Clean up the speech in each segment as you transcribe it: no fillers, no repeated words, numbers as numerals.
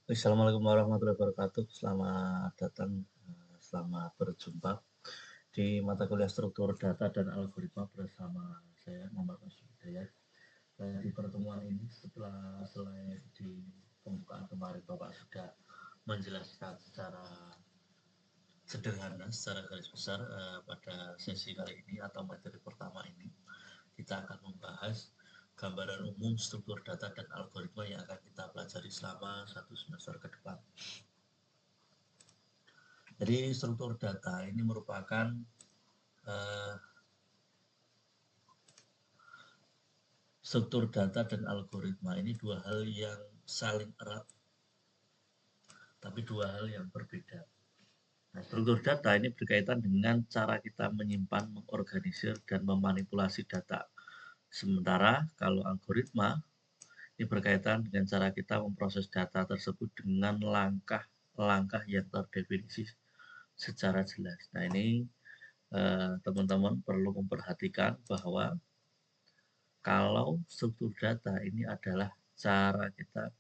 Assalamualaikum warahmatullahi wabarakatuh. Selamat datang, selamat berjumpa di mata kuliah struktur data dan algoritma bersama saya Muhammad Masud Hidayat. Di pertemuan ini setelah selesai di pembukaan kemarin Bapak sudah menjelaskan secara sederhana, secara garis besar pada sesi kali ini atau materi pertama ini kita akan membahas gambaran umum struktur data dan algoritma yang akan kita pelajari selama satu semester ke depan. Jadi struktur data ini merupakan struktur data dan algoritma ini dua hal yang saling erat, tapi dua hal yang berbeda. Nah, struktur data ini berkaitan dengan cara kita menyimpan, mengorganisir, dan memanipulasi data. Sementara kalau algoritma ini berkaitan dengan cara kita memproses data tersebut dengan langkah-langkah yang terdefinisi secara jelas. Nah ini teman-teman perlu memperhatikan bahwa kalau struktur data ini adalah cara kita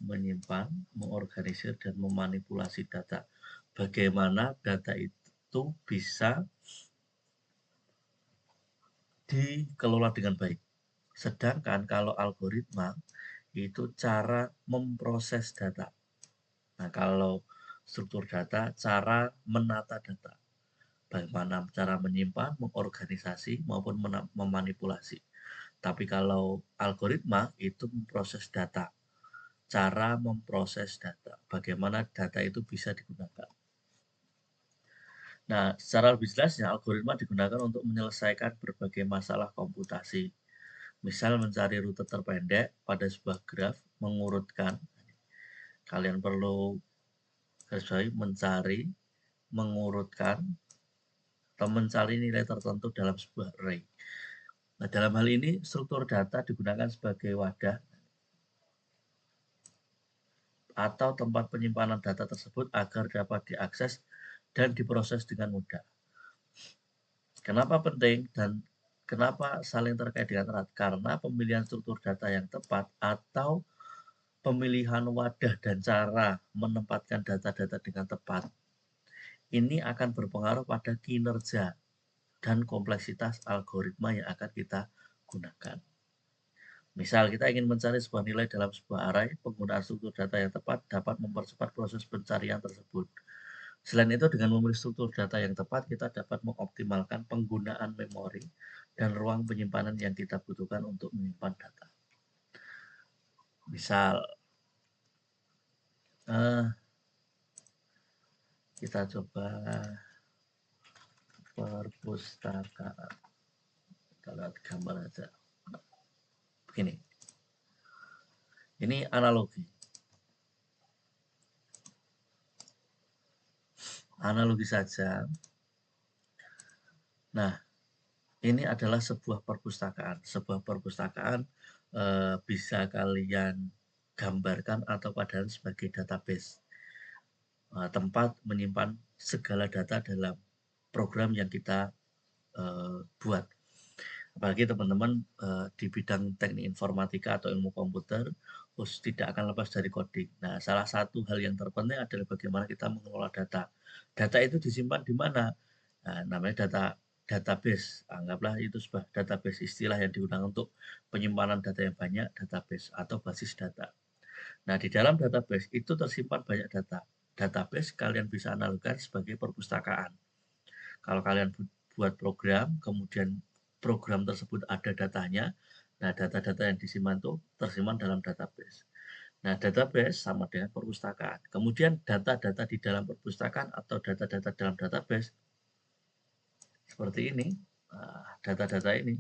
menyimpan, mengorganisir, dan memanipulasi data. Bagaimana data itu bisa dikelola dengan baik. Sedangkan kalau algoritma itu cara memproses data. Nah, kalau struktur data, cara menata data. Bagaimana cara menyimpan, mengorganisasi, maupun memanipulasi. Tapi kalau algoritma itu memproses data, cara memproses data, bagaimana data itu bisa digunakan. Nah, secara lebih jelasnya, algoritma digunakan untuk menyelesaikan berbagai masalah komputasi. Misal mencari rute terpendek pada sebuah graf, mengurutkan. Kalian perlu garis mencari, mengurutkan, atau mencari nilai tertentu dalam sebuah array. Nah, dalam hal ini, struktur data digunakan sebagai wadah atau tempat penyimpanan data tersebut agar dapat diakses dan diproses dengan mudah. Kenapa penting dan kenapa saling terkait dengan erat? Karena pemilihan struktur data yang tepat atau pemilihan wadah dan cara menempatkan data-data dengan tepat ini akan berpengaruh pada kinerja dan kompleksitas algoritma yang akan kita gunakan. Misal kita ingin mencari sebuah nilai dalam sebuah array, penggunaan struktur data yang tepat dapat mempercepat proses pencarian tersebut. Selain itu, dengan memilih struktur data yang tepat, kita dapat mengoptimalkan penggunaan memori dan ruang penyimpanan yang kita butuhkan untuk menyimpan data. Misal, kita coba perpustakaan. Kita lihat gambar aja. Begini. Ini analogi. Analogi saja. Nah, ini adalah sebuah perpustakaan. Sebuah perpustakaan bisa kalian gambarkan atau padahal sebagai database. Tempat menyimpan segala data dalam program yang kita buat. Apalagi teman-teman di bidang teknik informatika atau ilmu komputer, tidak akan lepas dari coding. Nah, salah satu hal yang terpenting adalah bagaimana kita mengelola data. Data itu disimpan di mana? Nah, namanya database. Anggaplah itu sebuah database, istilah yang digunakan untuk penyimpanan data yang banyak, database atau basis data. Nah, di dalam database itu tersimpan banyak data. Database kalian bisa analogikan sebagai perpustakaan. Kalau kalian buat program, kemudian program tersebut ada datanya, nah data-data yang disimpan itu tersimpan dalam database. Nah, database sama dengan perpustakaan. Kemudian data-data di dalam perpustakaan atau data-data dalam database seperti ini, data-data ini.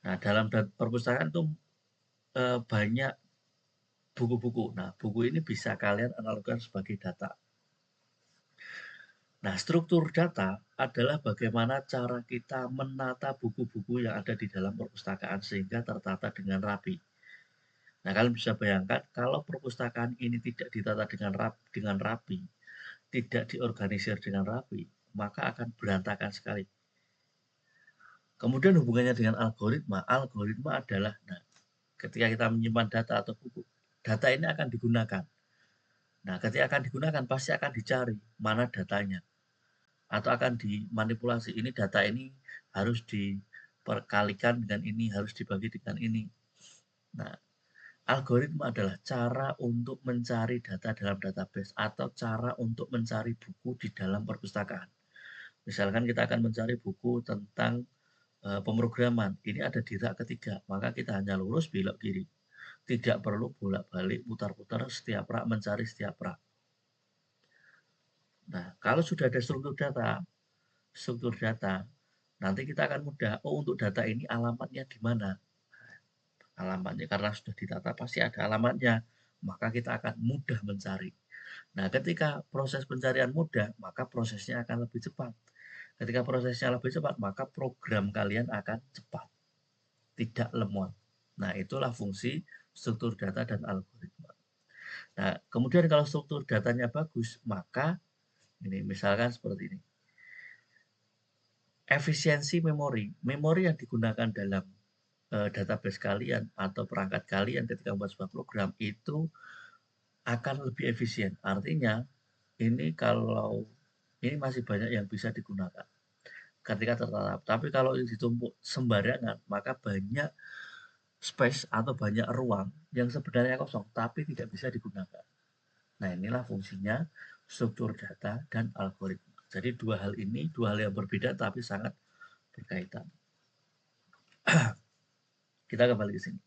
Nah, dalam perpustakaan itu banyak buku-buku. Nah, buku ini bisa kalian analogikan sebagai data. Nah, struktur data adalah bagaimana cara kita menata buku-buku yang ada di dalam perpustakaan sehingga tertata dengan rapi. Nah, kalian bisa bayangkan kalau perpustakaan ini tidak ditata dengan rapi, tidak diorganisir dengan rapi, maka akan berantakan sekali. Kemudian hubungannya dengan algoritma adalah, nah, ketika kita menyimpan data atau buku, data ini akan digunakan. Nah, ketika akan digunakan pasti akan dicari mana datanya atau akan dimanipulasi. Ini data ini harus diperkalikan dengan ini, harus dibagi dengan ini. Nah, algoritma adalah cara untuk mencari data dalam database atau cara untuk mencari buku di dalam perpustakaan. Misalkan kita akan mencari buku tentang pemrograman, ini ada di rak ketiga, maka kita hanya lurus belok kiri. Tidak perlu bolak-balik putar-putar setiap rak, mencari setiap rak. Nah, kalau sudah ada struktur data, nanti kita akan mudah, oh untuk data ini alamatnya di mana? Alamatnya karena sudah ditata pasti ada alamatnya, maka kita akan mudah mencari. Nah, ketika proses pencarian mudah, maka prosesnya akan lebih cepat. Ketika prosesnya lebih cepat, maka program kalian akan cepat, tidak lemot. Nah, itulah fungsi struktur data dan algoritma. Nah, kemudian kalau struktur datanya bagus, maka ini misalkan seperti ini. Efisiensi memori. Memori yang digunakan dalam database kalian atau perangkat kalian ketika membuat sebuah program itu akan lebih efisien. Artinya, ini kalau ini masih banyak yang bisa digunakan ketika tertata. Tapi kalau ditumpuk sembarangan, maka banyak space atau banyak ruang yang sebenarnya kosong tapi tidak bisa digunakan. Nah, inilah fungsinya struktur data dan algoritma. Jadi dua hal ini, dua hal yang berbeda tapi sangat berkaitan. Kita kembali ke sini.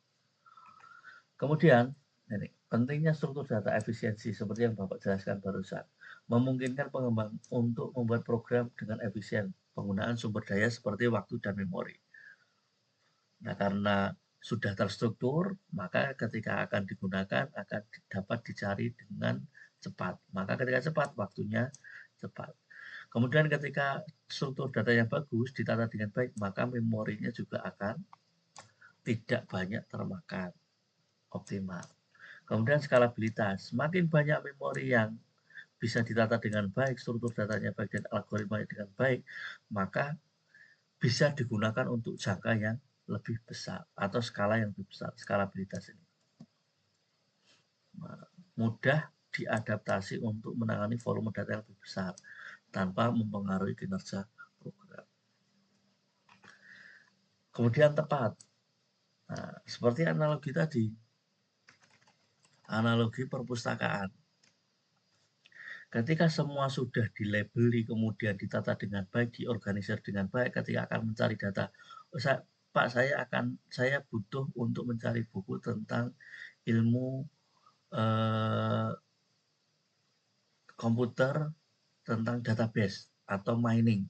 Kemudian, ini pentingnya struktur data efisiensi seperti yang Bapak jelaskan barusan, memungkinkan pengembang untuk membuat program dengan efisien penggunaan sumber daya seperti waktu dan memori. Nah, karena sudah terstruktur, maka ketika akan digunakan akan dapat dicari dengan cepat. Maka ketika cepat, waktunya cepat. Kemudian ketika struktur data yang bagus, ditata dengan baik, maka memorinya juga akan tidak banyak termakan, optimal. Kemudian skalabilitas, semakin banyak memori yang bisa ditata dengan baik, struktur datanya baik dan algoritmanya dengan baik, maka bisa digunakan untuk jangka yang lebih besar atau skala yang lebih besar, skalabilitas ini. Mudah diadaptasi untuk menangani volume data yang lebih besar tanpa mempengaruhi kinerja program. Kemudian tepat. Nah, seperti analogi tadi, analogi perpustakaan. Ketika semua sudah dilabeli, kemudian ditata dengan baik, diorganisir dengan baik, ketika akan mencari data, Pak, saya butuh untuk mencari buku tentang ilmu komputer tentang database atau mining.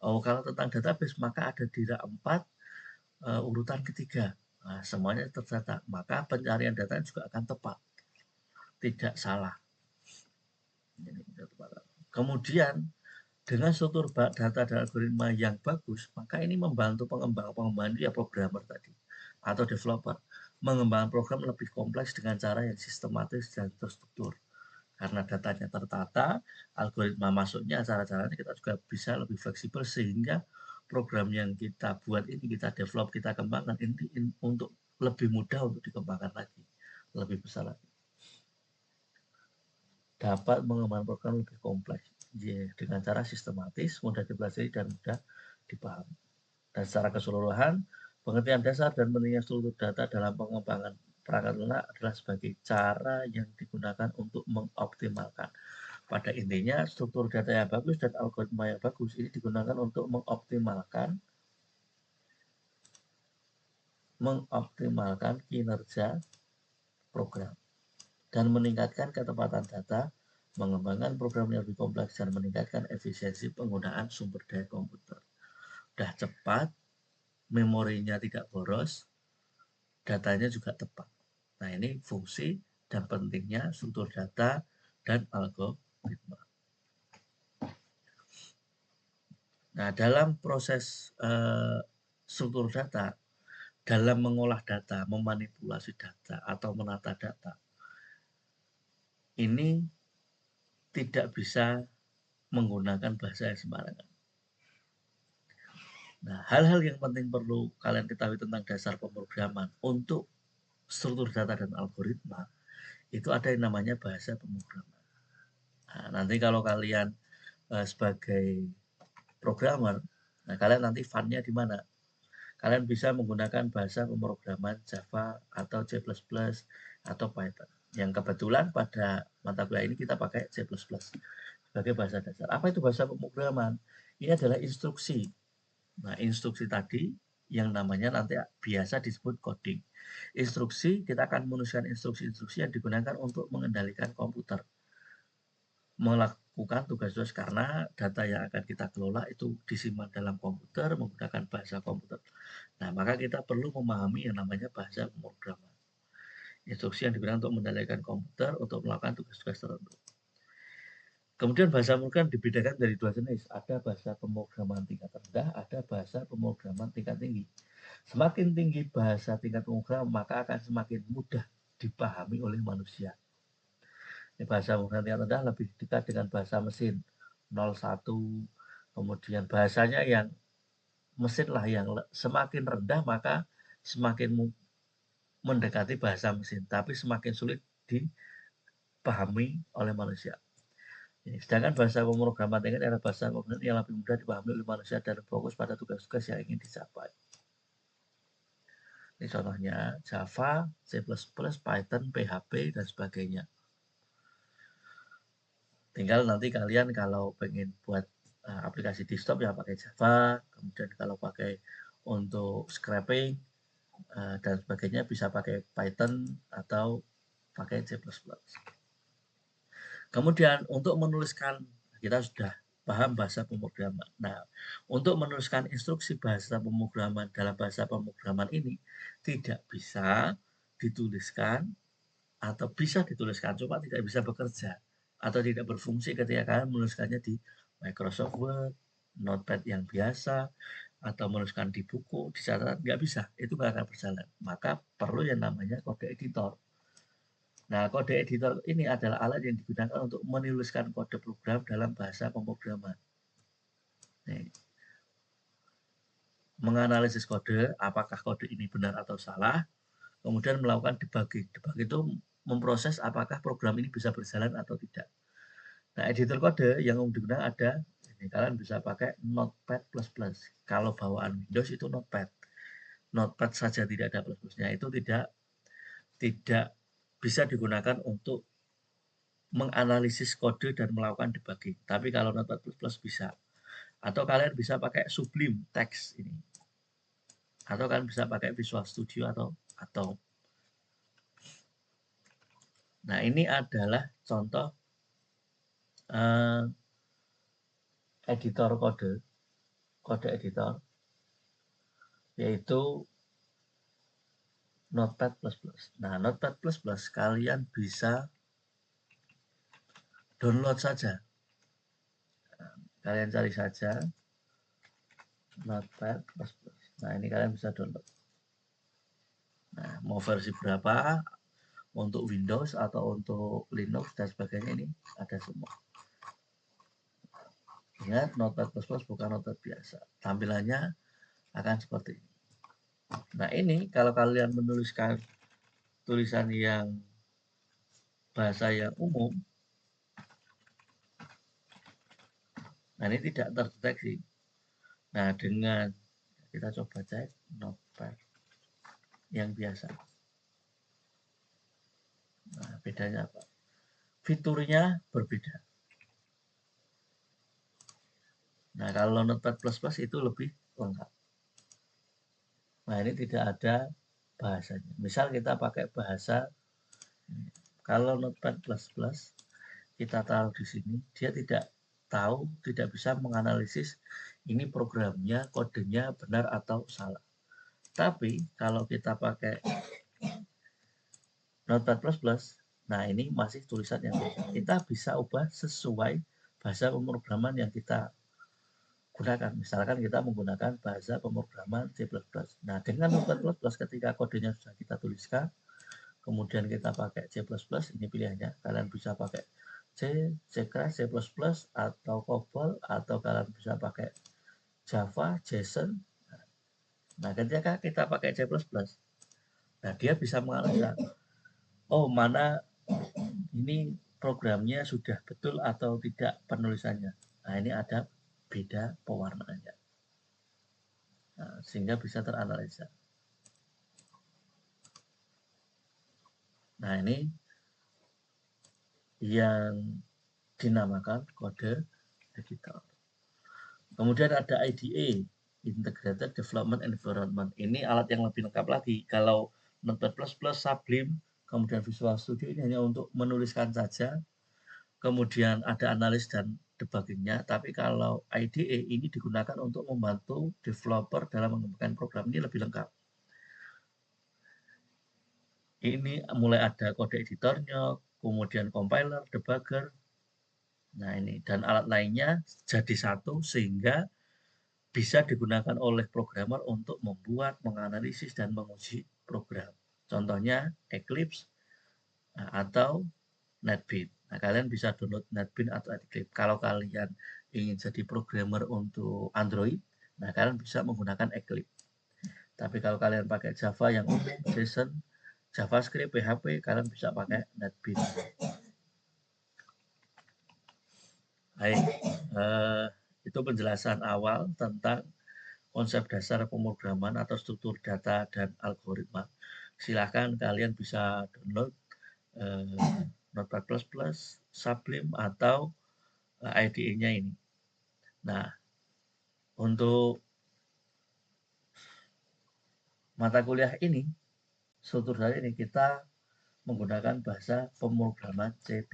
Oh, kalau tentang database maka ada di rak 4 urutan ketiga. Nah, semuanya tercatat. Maka pencarian data juga akan tepat. Tidak salah. Kemudian dengan struktur data dan algoritma yang bagus, maka ini membantu pengembang ya programmer tadi atau developer mengembangkan program lebih kompleks dengan cara yang sistematis dan terstruktur. Karena datanya tertata, algoritma masuknya, cara-caranya kita juga bisa lebih fleksibel sehingga program yang kita buat ini, kita develop, kita kembangkan ini untuk lebih mudah untuk dikembangkan lagi, lebih besar lagi. Dapat mengembangkan program lebih kompleks dengan cara sistematis, mudah dipelajari dan mudah dipahami. Dan secara keseluruhan, pengertian dasar dan pentingnya struktur data dalam pengembangan perangkat lunak adalah sebagai cara yang digunakan untuk mengoptimalkan. Pada intinya, struktur data yang bagus dan algoritma yang bagus ini digunakan untuk mengoptimalkan kinerja program dan meningkatkan ketepatan data, mengembangkan program yang lebih kompleks dan meningkatkan efisiensi penggunaan sumber daya komputer. Sudah cepat, memorinya tidak boros, datanya juga tepat. Nah, ini fungsi dan pentingnya struktur data dan algoritma. Nah, dalam proses struktur data, dalam mengolah data, memanipulasi data, atau menata data, ini tidak bisa menggunakan bahasa yang sembarangan. Nah, hal-hal yang penting perlu kalian ketahui tentang dasar pemrograman untuk struktur data dan algoritma itu ada yang namanya bahasa pemrograman. Nah, nanti kalau kalian sebagai programmer, nah kalian nanti fun-nya di mana? Kalian bisa menggunakan bahasa pemrograman Java atau C++ atau Python. Yang kebetulan pada mata kuliah ini kita pakai C++ sebagai bahasa dasar. Apa itu bahasa pemrograman? Ini adalah instruksi. Nah, instruksi tadi yang namanya nanti biasa disebut coding. Instruksi, kita akan menuliskan instruksi-instruksi yang digunakan untuk mengendalikan komputer. Melakukan tugas-tugas karena data yang akan kita kelola itu disimpan dalam komputer menggunakan bahasa komputer. Nah, maka kita perlu memahami yang namanya bahasa pemrograman. Instruksi yang digunakan untuk mengendalikan komputer untuk melakukan tugas-tugas tertentu. Kemudian bahasa pemrograman dibedakan dari dua jenis. Ada bahasa pemrograman tingkat rendah, ada bahasa pemrograman tingkat tinggi. Semakin tinggi bahasa tingkat pemrograman, maka akan semakin mudah dipahami oleh manusia. Bahasa pemrograman tingkat rendah lebih dekat dengan bahasa mesin 01, kemudian bahasanya yang mesin lah yang semakin rendah maka semakin mendekati bahasa mesin, tapi semakin sulit dipahami oleh manusia. Sedangkan bahasa pemrograman tingkat adalah bahasa pemrograman yang lebih mudah dipahami oleh manusia dan fokus pada tugas-tugas yang ingin dicapai. Ini contohnya Java, C++, Python, PHP, dan sebagainya. Tinggal nanti kalian kalau pengen buat aplikasi desktop ya pakai Java, kemudian kalau pakai untuk scraping dan sebagainya bisa pakai Python atau pakai C++. Kemudian untuk menuliskan, kita sudah paham bahasa pemrograman. Nah, untuk menuliskan instruksi bahasa pemrograman dalam bahasa pemrograman ini tidak bisa dituliskan atau bisa dituliskan, cuma tidak bisa bekerja atau tidak berfungsi ketika kalian menuliskannya di Microsoft Word, Notepad yang biasa, atau menuliskan di buku, di catatan, nggak bisa, itu nggak akan berjalan. Maka perlu yang namanya kode editor. Nah, kode editor ini adalah alat yang digunakan untuk menuliskan kode program dalam bahasa pemrograman. Nih. Menganalisis kode, apakah kode ini benar atau salah, kemudian melakukan debugging. Debugging itu memproses apakah program ini bisa berjalan atau tidak. Nah, editor kode yang digunakan ada, ini kalian bisa pakai Notepad++. Kalau bawaan Windows itu Notepad. Notepad saja tidak ada plus-plusnya, itu tidak bisa digunakan untuk menganalisis kode dan melakukan debugging. Tapi kalau Notepad++ bisa. Atau kalian bisa pakai Sublime Text ini. Atau kalian bisa pakai Visual Studio atau Nah, ini adalah contoh editor kode editor, yaitu Notepad++. Nah, Notepad++ kalian bisa download saja. Kalian cari saja Notepad++. Nah, ini kalian bisa download. Nah, mau versi berapa? Untuk Windows atau untuk Linux dan sebagainya ini ada semua. Ingat, Notepad++ bukan Notepad biasa. Tampilannya akan seperti ini. Nah, ini kalau kalian menuliskan tulisan yang bahasa yang umum, nah ini tidak terdeteksi. Nah, dengan kita coba cek Notepad yang biasa. Nah, bedanya apa? Fiturnya berbeda. Nah, kalau Notepad++ itu lebih lengkap. Nah, ini tidak ada bahasanya. Misal kita pakai bahasa, kalau Notepad++ kita taruh di sini, dia tidak bisa menganalisis ini programnya, kodenya benar atau salah. Tapi kalau kita pakai Notepad++, nah ini masih tulisan yang biasa. Kita bisa ubah sesuai bahasa pemrograman yang kita gunakan. Misalkan kita menggunakan bahasa pemrograman C++. Nah, dengan Notepad++ ketika kodenya sudah kita tuliskan, kemudian kita pakai C++, ini pilihannya. Kalian bisa pakai C, C++, C++, atau COBOL, atau kalian bisa pakai Java, JSON. Nah, ketika kita pakai C++, nah dia bisa menganalisa, oh mana ini programnya sudah betul atau tidak penulisannya. Nah, ini ada beda pewarnaannya. Nah, sehingga bisa teranalisa. Nah, ini yang dinamakan kode editor. Kemudian ada IDE, Integrated Development Environment. Ini alat yang lebih lengkap lagi. Kalau Notepad++, Sublime, kemudian Visual Studio ini hanya untuk menuliskan saja. Kemudian ada analis dan debuggingnya. Tapi kalau IDE ini digunakan untuk membantu developer dalam mengembangkan program ini lebih lengkap. Ini mulai ada kode editornya, kemudian compiler, debugger. Nah ini, dan alat lainnya jadi satu sehingga bisa digunakan oleh programmer untuk membuat, menganalisis, dan menguji program. Contohnya Eclipse atau NetBeans. Nah, kalian bisa download NetBeans atau Eclipse. Kalau kalian ingin jadi programmer untuk Android, nah kalian bisa menggunakan Eclipse. Tapi kalau kalian pakai Java yang umum, JSON, JavaScript, PHP, kalian bisa pakai NetBeans. Baik, itu penjelasan awal tentang konsep dasar pemrograman atau struktur data dan algoritma. Silahkan kalian bisa download Notepad++, Sublime, atau IDE-nya ini. Nah, untuk mata kuliah ini, struktur data ini kita menggunakan bahasa pemrograman C++.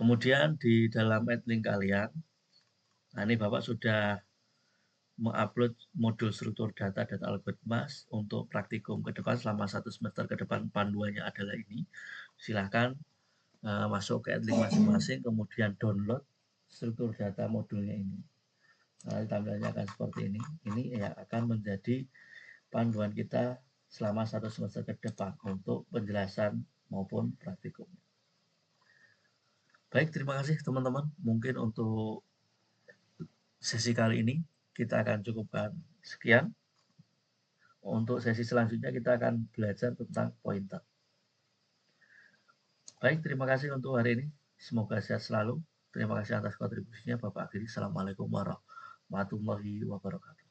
Kemudian di dalam adlink kalian, nah ini Bapak sudah mengupload modul struktur data dan algoritma untuk praktikum ke depan selama 1 semester ke depan. Panduannya adalah ini. Silahkan masuk ke adlink masing-masing, kemudian download struktur data modulnya ini. Nah, tampilannya akan seperti ini. Ini ya akan menjadi panduan kita selama 1 semester ke depan untuk penjelasan maupun praktikum. Baik, terima kasih teman-teman. Mungkin untuk sesi kali ini kita akan cukupkan sekian. Untuk sesi selanjutnya kita akan belajar tentang pointer. Baik, terima kasih untuk hari ini. Semoga sehat selalu. Terima kasih atas kontribusinya Bapak Akhiri. Assalamualaikum warahmatullahi wabarakatuh.